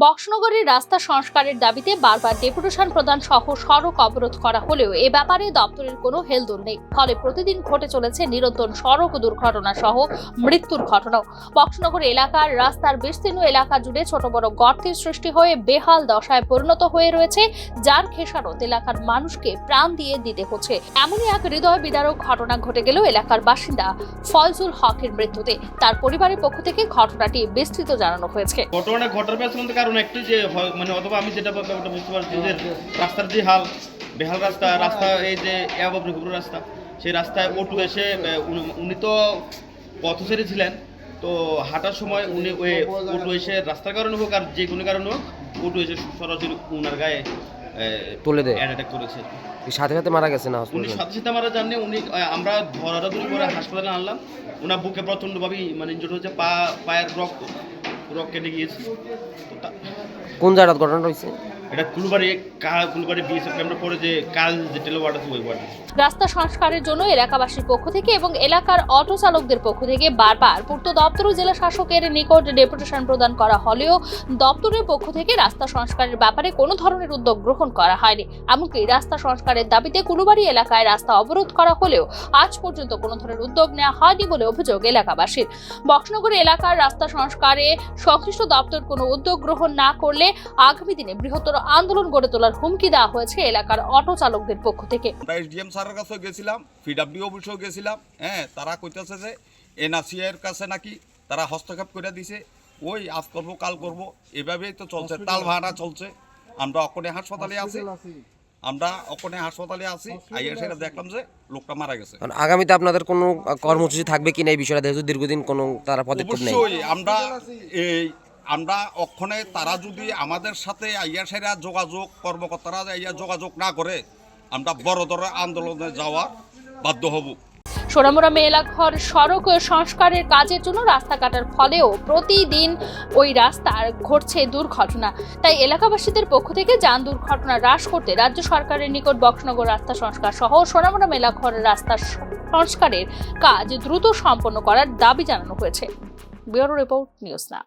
বক্সনগরের রাস্তা সংস্কারের দাবিতে বারবার ডেপুটেশন প্রদান সহ সড়ক অবরোধ করা হলেও এ ব্যাপারে দপ্তরের কোনো হেলদোল নেই। ফলে প্রতিদিন ঘটে চলেছে নিরন্তর সড়ক দুর্ঘটনা সহ মৃত্যুর ঘটনাও। বক্সনগর এলাকার রাস্তার বিস্তীর্ণ এলাকা জুড়ে ছোট বড় গর্তের সৃষ্টি হয়ে বেহাল দশায় পরিণত হয়ে রয়েছে, যার খেসারত এলাকার মানুষকে প্রাণ দিয়ে দিতে হচ্ছে। এমনই এক হৃদয় বিদারক ঘটনা ঘটে গেল এলাকার বাসিন্দা ফয়জুল হকের মৃত্যুতে। তার পরিবারের পক্ষ থেকে ঘটনাটি বিস্তৃত জানানো হয়েছে। ঘটনা ঘটার পেছনে কারণ একটু যে অথবা আমি যেটা ব্যাপারটা বুঝতে পারছি যে রাস্তার যে বেহাল রাস্তা এই যে রাস্তা, সেই রাস্তায় অটো এসে উনি তো পথ ছেড়েছিলেন, তো হাঁটার সময় উনি ওই অটো এসে রাস্তার কারণে হোক আর যে কোনো কারণে হোক অটো এসে সরাসরি উনার গায়ে তুলে দেয়, অ্যাটাক করেছে। সাথে সাথে মারা গেছে না? উনি সাথে সাথে মারা যাননি। উনি আমরা ধরাধরি করে হাসপাতালে আনলাম। ওনার বুকে প্রচণ্ডভাবে ইনজুর্ড হয়েছে, পায়ের রক কেটে গিয়েছে। কোন জায়গায় ঘটনা হয়েছে? এটা কুলবাড়ি বিএসএফ ক্যাম্পের পরে যে কাল যে টেলোয়ার্ড আছে ওই ওয়ার্ড। রাস্তা সংস্কারের জন্য এলাকাবাসীর পক্ষ থেকে এবং এলাকার অটো চালকদের পক্ষ থেকে বারবার পূর্ত দপ্তর ও জেলা শাসকের নিকট ডেপুটেশন প্রদান করা হলেও দপ্তরের পক্ষ থেকে রাস্তা সংস্কারের ব্যাপারে কোনো ধরনের উদ্যোগ গ্রহণ করা হয়নি। এমনকি রাস্তা সংস্কারের দাবিতে কুলবাড়ি এলাকায় রাস্তা অবরোধ করা হলেও আজ পর্যন্ত কোনো ধরনের উদ্যোগ নেওয়া হয়নি বলে অভিযোগ এলাকাবাসীর। বক্সনগর এলাকার রাস্তা সংস্কারে সংশ্লিষ্ট দপ্তর কোনো উদ্যোগ গ্রহণ না করলে আগামী দিনে বৃহত্তর আন্দোলন গড়ে তোলার হুমকি দেওয়া হয়েছে এলাকার অটো চালকদের পক্ষ থেকে। এসডিএম স্যারের কাছে গেছিলাম, পিডব্লিউ অফিসেও গেছিলাম। তারা কইতেছে যে এনআরসি এর কাছে নাকি তারা হস্তক্ষেপ করে দিছে, ওই আজ করবো কাল করবো, এভাবেই তো চলছে, তাল ভাড়া চলছে। আমরা অকনে হাসপাতালে আছি, আইয়া সেটা দেখলাম যে লোকটা মারা গেছে। আগামীতে আপনাদের কোনো কর্মসূচি থাকবে কিনা এই বিষয়টা, যেহেতু দীর্ঘদিন কোনো তারা পদক্ষেপ নেই? আমরা অক্ষণে তারা যদি আমাদের সাথে আইয়া সেরা কর্মকর্তারা আইয়া যোগাযোগ না করে আমরা বড় ধরনের আন্দোলনে যাওয়া বাধ্য হব। সোনামুড়া মেলাঘর সড়ক সংস্কারের কাজের জন্য রাস্তা কাটার ফলেও প্রতিদিন ওই রাস্তার ঘটছে দুর্ঘটনা। তাই এলাকাবাসীদের পক্ষ থেকে যান দুর্ঘটনা হ্রাস করতে রাজ্য সরকারের নিকট বক্সনগর রাস্তা সংস্কার সহ সোনামুড়া মেলাঘর রাস্তা সংস্কারের কাজ দ্রুত সম্পন্ন করার দাবি জানানো হয়েছে। ব্যুরো রিপোর্ট, নিউজ না।